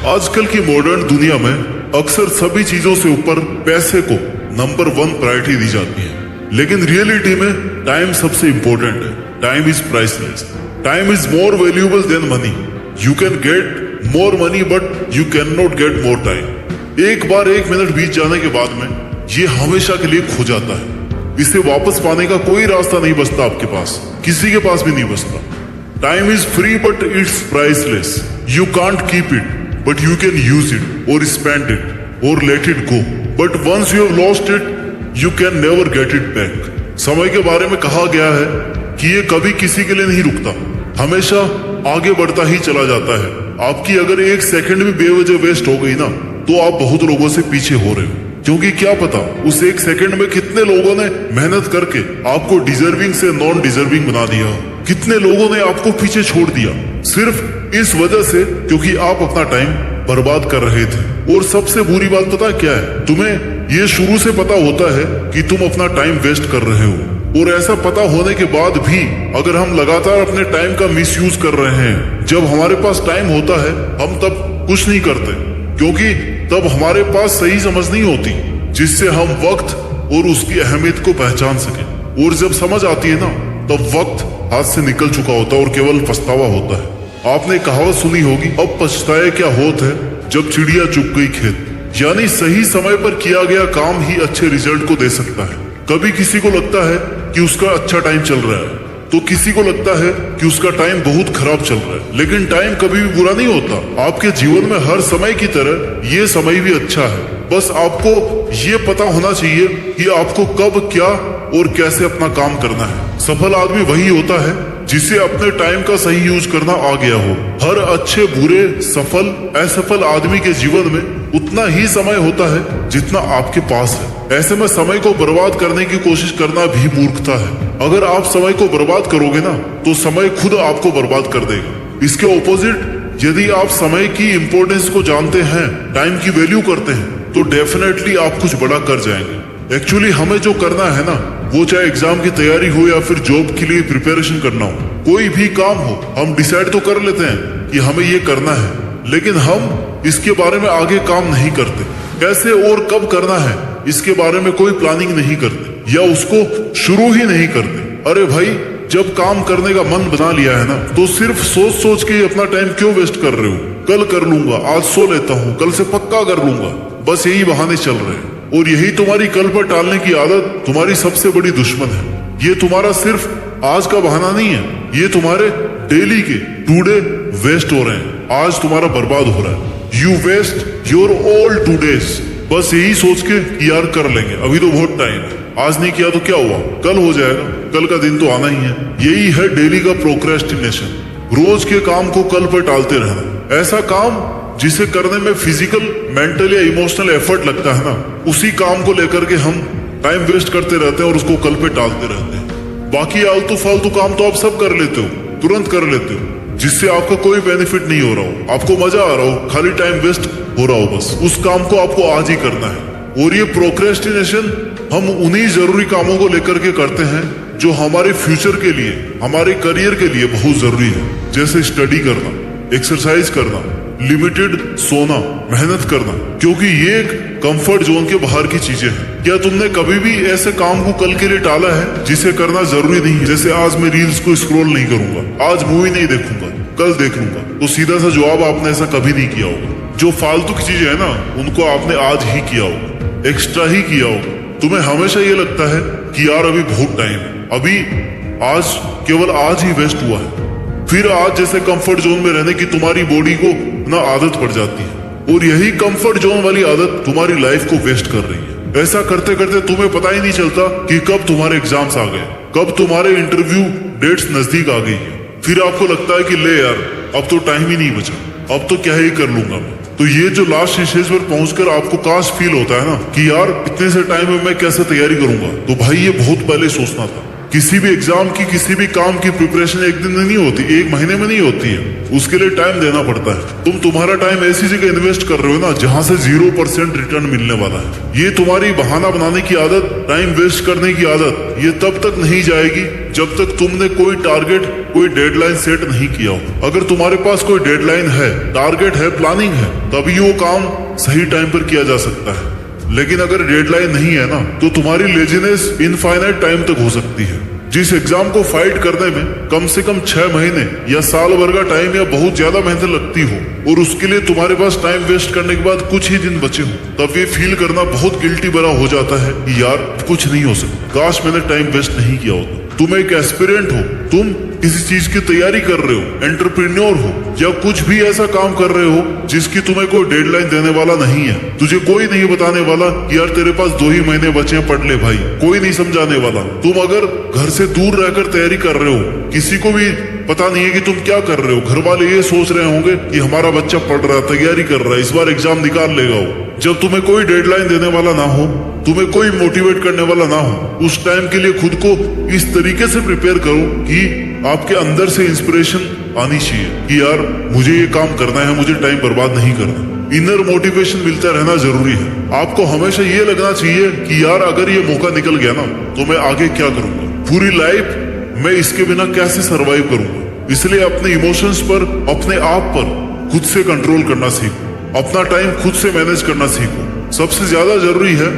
आजकल की मॉडर्न दुनिया में अक्सर सभी चीजों से ऊपर पैसे को नंबर 1 प्रायोरिटी दी जाती है, लेकिन रियलिटी में टाइम सबसे इंपॉर्टेंट है। Time is priceless. Time is more valuable then money. You can get more money but you can not get more time. एक बार 1 मिनट बीत जाने के बाद में ये हमेशा के लिए खो जाता है। इसे वापस पाने का कोई रास्ता नहीं बचता आपके पास, किसी के पास भी नहीं बचता। Time is free but it's priceless. You can't keep it but you can use it or spend it or let it go, but once you have lost it you can never get it back. समय के बारे में कहा गया है कि ये कभी किसी के लिए नहीं रुकता, हमेशा आगे बढ़ता ही चला जाता है। आपकी अगर 1 सेकंड भी बेवजह वेस्ट हो गई ना, तो आप बहुत लोगों से पीछे हो रहे हो, क्योंकि क्या पता उस 1 सेकंड में कितने लोगों ने मेहनत करके आपको डिजर्विंग से नॉन डिजर्विंग बना दिया, कितने लोगों ने आपको पीछे छोड़ दिया सिर्फ इस वजह से क्योंकि आप अपना टाइम बर्बाद कर रहे थे। और सबसे बुरी बात पता क्या है, तुम्हें ये शुरू से पता होता है कि तुम अपना टाइम वेस्ट कर रहे हो, और ऐसा पता होने के बाद भी अगर हम लगातार अपने टाइम का मिसयूज कर रहे हैं, जब हमारे पास टाइम होता है हम तब कुछ नहीं करते, क्योंकि तब हमारे पास सही समझ नहीं होती जिससे हम वक्त और उसकी अहमियत को पहचान सके। और जब समझ आती है ना, तब वक्त हाथ से निकल चुका होता है और केवल पछतावा होता है। आपने कहावत सुनी होगी, अब पछताए क्या होत है जब चिड़िया चुग गई खेत। यानी सही समय पर किया गया काम ही अच्छे रिजल्ट को दे सकता है। कभी किसी को लगता है कि उसका अच्छा टाइम चल रहा है, तो किसी को लगता है कि उसका टाइम बहुत खराब चल रहा है। लेकिन टाइम कभी भी बुरा नहीं होता। आपके जीवन में हर समय की तरह ये समय भी अच्छा है। बस आपको ये पता होना चाहिए कि आपको कब क्या और कैसे अपना काम करना है। सफल आदमी वही होता है जिसे अपने टाइम का सही यूज करना आ गया हो। हर अच्छे बुरे सफल असफल आदमी के जीवन में उतना ही समय होता है जितना आपके पास है। ऐसे में समय को बर्बाद करने की कोशिश करना भी मूर्खता है। अगर आप समय को बर्बाद करोगे ना, तो समय खुद आपको बर्बाद कर देगा। इसके ऑपोजिट यदि आप समय की इंपॉर्टेंस को जानते हैं, टाइम की वैल्यू करते हैं, तो डेफिनेटली आप कुछ बड़ा कर जाएंगे। एक्चुअली हमें जो करना है ना, वो चाहे एग्जाम की तैयारी हो या फिर जॉब के लिए प्रिपरेशन करना हो, कोई भी काम हो, हम डिसाइड तो कर लेते हैं कि हमें ये करना है, लेकिन हम इसके बारे में आगे काम नहीं करते। कैसे और कब करना है इसके बारे में कोई प्लानिंग नहीं करते या उसको शुरू ही नहीं करते। अरे भाई, जब काम करने का मन बना लिया है ना, तो सिर्फ सोच सोच के अपना टाइम क्यों वेस्ट कर रहे हो। कल कर लूंगा, आज सो लेता हूँ, कल से पक्का कर लूंगा, बस यही बहाने चल रहे हैं। और यही तुम्हारी कल पर टालने की आदत तुम्हारी सबसे बड़ी दुश्मन है। ये तुम्हारा सिर्फ आज का बहाना नहीं है, ये तुम्हारे डेली के टुडे वेस्ट हो रहे हैं। आज तुम्हारा बर्बाद हो रहा है। You waste your all todays, बस यही सोच के कि यार कर लेंगे, अभी तो बहुत टाइम है, आज नहीं किया तो क्या हुआ, कल हो जाएगा, कल का दिन तो आना ही है। यही है डेली का प्रोक्रेस्टिनेशन। रोज के काम को कल पर टालते रहना। ऐसा काम जिसे करने में फिजिकल, मेंटल या इमोशनल एफर्ट लगता है ना, उसी काम को लेकर के हम टाइम वेस्ट करते रहते हैं और उसको कल पे टालते रहते हैं। बाकी आलतू फालतू काम तो आप सब कर लेते हो, तुरंत कर लेते हो, जिससे आपका कोई बेनिफिट नहीं हो रहा हो, आपको मजा आ रहा हो, खाली टाइम वेस्ट हो रहा हो। बस उस काम को आपको आज ही करना है। और ये प्रोक्रेस्टिनेशन हम उन्हीं जरूरी कामों को लेकर के करते हैं जो हमारे फ्यूचर के लिए, हमारे करियर के लिए बहुत जरूरी है, जैसे स्टडी करना, एक्सरसाइज करना, लिमिटेड सोना, मेहनत करना, क्योंकि ये एक कंफर्ट जोन के बाहर की चीजें हैं। क्या तुमने कभी भी ऐसे काम को कल के लिए टाला है जिसे करना जरूरी नहीं है? जैसे आज मैं रील्स को स्क्रॉल नहीं करूंगा, आज मूवी नहीं देखूंगा, कल देख लूंगा, तो सीधा सा जवाब आपने ऐसा कभी नहीं किया होगा। जो फालतू की चीजें है ना, उनको आपने आज ही किया होगा, एक्स्ट्रा ही किया होगा। तुम्हें हमेशा ये लगता है कि यार अभी बहुत टाइम है, अभी आज केवल आज ही वेस्ट हुआ है। फिर आज जैसे कंफर्ट जोन में रहने की तुम्हारी बॉडी को ना आदत पड़ जाती है, और यही कंफर्ट जोन वाली आदत तुम्हारी लाइफ को वेस्ट कर रही है। ऐसा करते करते तुम्हें पता ही नहीं चलता कि कब तुम्हारे एग्जाम्स आ गए, कब तुम्हारे इंटरव्यू डेट्स नजदीक आ गई है। फिर आपको लगता है कि ले यार, अब तो टाइम ही नहीं बचा, अब तो क्या ही कर लूंगा मैं। तो ये जो लास्ट स्टेज पर पहुंचकर आपको काश फील होता है ना कि यार इतने से टाइम में मैं कैसे तैयारी करूंगा, तो भाई ये बहुत पहले सोचना था। किसी भी एग्जाम की, किसी भी काम की प्रिपरेशन एक दिन में नहीं होती, एक महीने में नहीं होती है। उसके लिए टाइम देना पड़ता है। तुम तुम्हारा टाइम ऐसी जगह इन्वेस्ट कर रहे हो ना जहां से 0% रिटर्न मिलने वाला है। ये तुम्हारी बहाना बनाने की आदत, टाइम वेस्ट करने की आदत, ये तब तक नहीं जाएगी जब तक तुमने कोई टारगेट, कोई डेडलाइन सेट नहीं किया हो। अगर तुम्हारे पास कोई डेडलाइन है, टारगेट है, प्लानिंग है, तभी वो काम सही टाइम पर किया जा सकता है। लेकिन अगर डेडलाइन नहीं है ना, तो तुम्हारी लेजीनेस इनफाइनाइट टाइम तक हो सकती है। जिस एग्जाम को फाइट करने में कम से कम 6 महीने या साल भर का टाइम या बहुत ज्यादा मेहनत लगती हो, और उसके लिए तुम्हारे पास टाइम वेस्ट करने के बाद कुछ ही दिन बचे हो, तब ये फील करना बहुत गिल्टी भरा हो जाता है कि यार कुछ नहीं हो सकता, काश मैंने टाइम वेस्ट नहीं किया होता। तुम एक एस्पिरेंट हो, तुम किसी चीज की तैयारी कर रहे हो, एंटरप्रेन्योर हो, या कुछ भी ऐसा काम कर रहे हो जिसकी तुम्हें कोई डेडलाइन देने वाला नहीं है। तुझे कोई नहीं बताने वाला कि यार तेरे पास 2 ही महीने बचे हैं, पढ़ ले भाई। कोई नहीं समझाने वाला। तुम अगर घर से दूर रहकर तैयारी कर रहे हो, किसी को भी पता नहीं है कि तुम क्या कर रहे हो। घर वाले ये सोच रहे होंगे कि हमारा बच्चा पढ़ रहा है, तैयारी कर रहा है, इस बार एग्जाम निकाल लेगा वो। जब तुम्हें कोई डेडलाइन देने वाला ना हो, तुम्हें कोई मोटिवेट करने वाला ना हो, उस टाइम के लिए खुद को इस तरीके से प्रिपेयर करो कि आपके अंदर से इंस्पिरेशन आनी चाहिए कि यार मुझे ये काम करना है, मुझे टाइम बर्बाद नहीं करना। इनर मोटिवेशन मिलता रहना जरूरी है। आपको हमेशा ये लगना चाहिए कि यार अगर ये मौका निकल गया ना, तो मैं आगे क्या करूंगा, पूरी लाइफ मैं इसके बिना कैसे सरवाइव करूंगा। इसलिए अपने इमोशंस पर, अपने आप पर खुद से कंट्रोल करना सीखो, अपना टाइम खुद से मैनेज करना सीखो। सबसे ज्यादा जरूरी है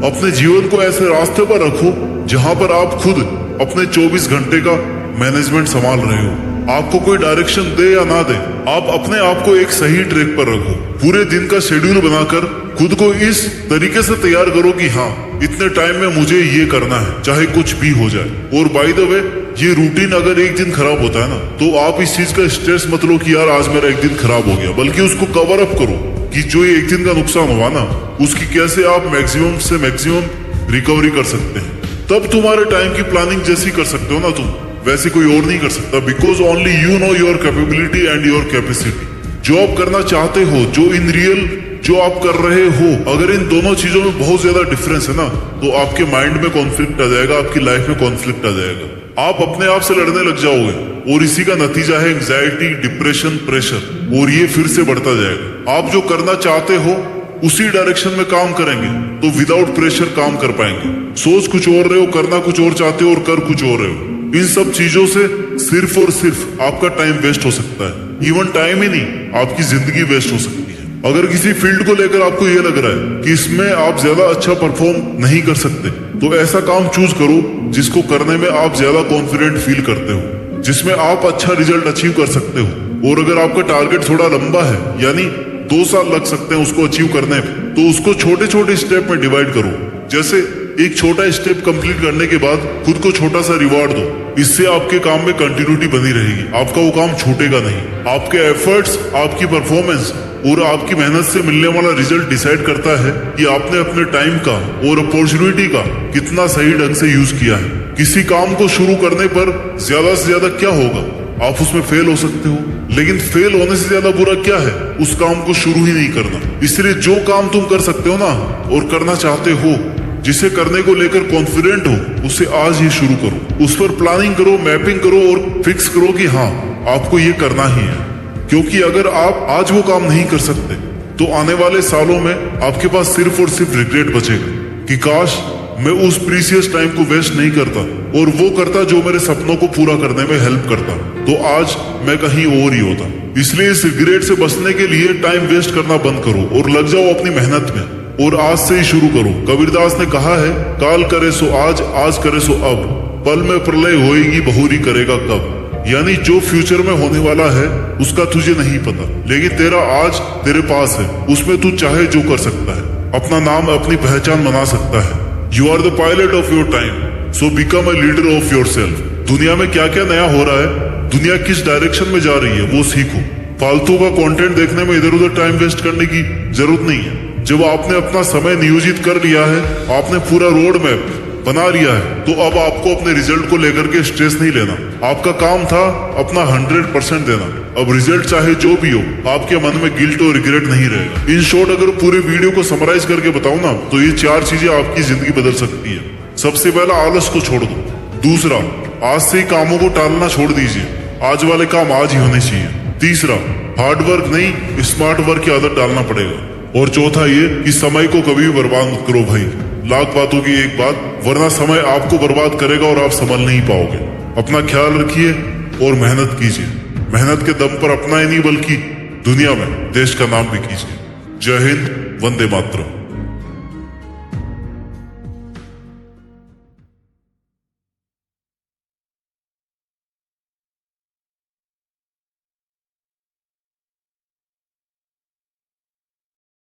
अपने जीवन को ऐसे रास्ते पर रखो जहां पर आप खुद अपने 24 घंटे का मैनेजमेंट संभाल रहे हो। आपको कोई डायरेक्शन दे या ना दे, आप अपने आप को एक सही ट्रैक पर रखो। पूरे दिन का शेड्यूल बनाकर खुद को इस तरीके से तैयार करो कि हाँ, इतने टाइम में मुझे ये करना है, चाहे कुछ भी हो जाए। और बाय द वे, ये रूटीन अगर एक दिन खराब होता है ना, तो आप इस चीज का स्ट्रेस मत लो कि यार आज मेरा एक दिन खराब हो गया, बल्कि उसको कवर अप करो कि जो ये एक दिन का नुकसान हुआ ना, उसकी कैसे आप मैक्सिमम से मैक्सिमम रिकवरी कर सकते हैं। तब तुम्हारे टाइम की प्लानिंग जैसी कर सकते हो ना तुम, वैसे कोई और नहीं कर सकता। Because only you know your capability and your capacity. जो आप करना चाहते हो, जो इन रियल जो आप कर रहे हो, अगर इन दोनों चीजों में बहुत ज्यादा डिफरेंस है ना, तो आपके माइंड में कॉन्फ्लिक्ट आ जाएगा, आपकी लाइफ में कॉन्फ्लिक्ट आ जाएगा। आप अपने आप से लड़ने लग जाओगे, और इसी का नतीजा है एंग्जाइटी, डिप्रेशन, प्रेशर, और ये फिर से बढ़ता जाएगा। आप जो करना चाहते हो उसी डायरेक्शन में काम करेंगे तो विदाउट प्रेशर काम कर पाएंगे। सोच कुछ और रहे हो, करना कुछ और चाहते हो और कर कुछ और रहे हो। इन सब चीजों से सिर्फ और सिर्फ आपका टाइम वेस्ट हो सकता है। इवन टाइम ही नहीं, आपकी जिंदगी वेस्ट हो सकती है। अगर किसी फील्ड को लेकर आपको ये लग रहा है कि इसमें आप ज्यादा अच्छा परफॉर्म नहीं कर सकते, तो ऐसा काम चूज करो जिसको करने में आप ज्यादा कॉन्फिडेंट फील करते हो, जिसमें आप अच्छा रिजल्ट अचीव कर सकते हो। और अगर आपका टारगेट थोड़ा लंबा है, यानी 2 साल लग सकते हैं उसको अचीव करने में, तो उसको छोटे छोटे स्टेप में डिवाइड करो। जैसे एक छोटा स्टेप कंप्लीट करने के बाद खुद को छोटा सा रिवॉर्ड दो। इससे आपके काम में कंटिन्यूटी बनी रहेगी, आपका वो काम छूटेगा नहीं। आपके एफर्ट्स, आपकी परफॉर्मेंस और आपकी मेहनत से मिलने वाला रिजल्ट डिसाइड करता है कि आपने अपने टाइम का और अपॉर्चुनिटी का कितना सही ढंग से यूज किया है। किसी काम को शुरू करने पर ज्यादा से ज्यादा क्या होगा, आप उसमें फेल हो सकते हो, लेकिन फेल होने से ज्यादा बुरा क्या है, उस काम को शुरू ही नहीं करना। इसलिए जो काम तुम कर सकते हो ना और करना चाहते हो, जिसे करने को लेकर कॉन्फिडेंट हो, उसे आज ही शुरू करो। उस पर प्लानिंग करो, मैपिंग करो और फिक्स करो कि हाँ, आपको ये करना ही है। क्योंकि अगर आप आज वो काम नहीं कर सकते, तो आने वाले सालों में आपके पास सिर्फ और सिर्फ रिग्रेट बचेगा कि काश मैं उस प्रीसियस टाइम को वेस्ट नहीं करता और वो करता जो मेरे सपनों को पूरा करने में हेल्प करता, तो आज मैं कहीं और ही होता। इसलिए इस रिग्रेट से बचने के लिए टाइम वेस्ट करना बंद करो और लग जाओ अपनी मेहनत में, और आज से ही शुरू करो। कबीरदास ने कहा है, काल करे सो आज, आज करे सो अब, पल में प्रलय होएगी, बहुरी करेगा कब। यानी जो फ्यूचर में होने वाला है उसका तुझे नहीं पता, लेकिन तेरा आज तेरे पास है, उसमें तू चाहे जो कर सकता है, अपना नाम, अपनी पहचान बना सकता है। You are the pilot of your time, so become a leader of your self. दुनिया में क्या क्या नया हो रहा है, दुनिया किस डायरेक्शन में जा रही है, वो सीखो। फालतू का कंटेंट देखने में इधर उधर टाइम वेस्ट करने की जरूरत नहीं है। जब आपने अपना समय नियोजित कर लिया है, आपने पूरा रोड मैप बना लिया है, तो अब आपको अपने रिजल्ट को लेकर के स्ट्रेस नहीं लेना। आपका काम था अपना 100% देना। अब रिजल्ट चाहे जो भी हो, आपके मन में गिल्ट और रिग्रेट नहीं रहेगा। इन शॉर्ट अगर पूरे वीडियो को समराइज करके बताऊं ना, तो ये 4 चीजें आपकी जिंदगी बदल सकती है। सबसे पहला, आलस को छोड़ दो। दूसरा, आज से ही कामों को टालना छोड़ दीजिए, आज वाले काम आज ही होने चाहिए। तीसरा, हार्ड वर्क नहीं स्मार्ट वर्क की आदत डालना पड़ेगा। और चौथा ये कि समय को कभी भी बर्बाद मत करो भाई। लाख बातों की एक बात, वरना समय आपको बर्बाद करेगा और आप संभल नहीं पाओगे। अपना ख्याल रखिए और मेहनत कीजिए। मेहनत के दम पर अपना ही नहीं बल्कि दुनिया में देश का नाम भी कीजिए। जय हिंद, वंदे मातरम।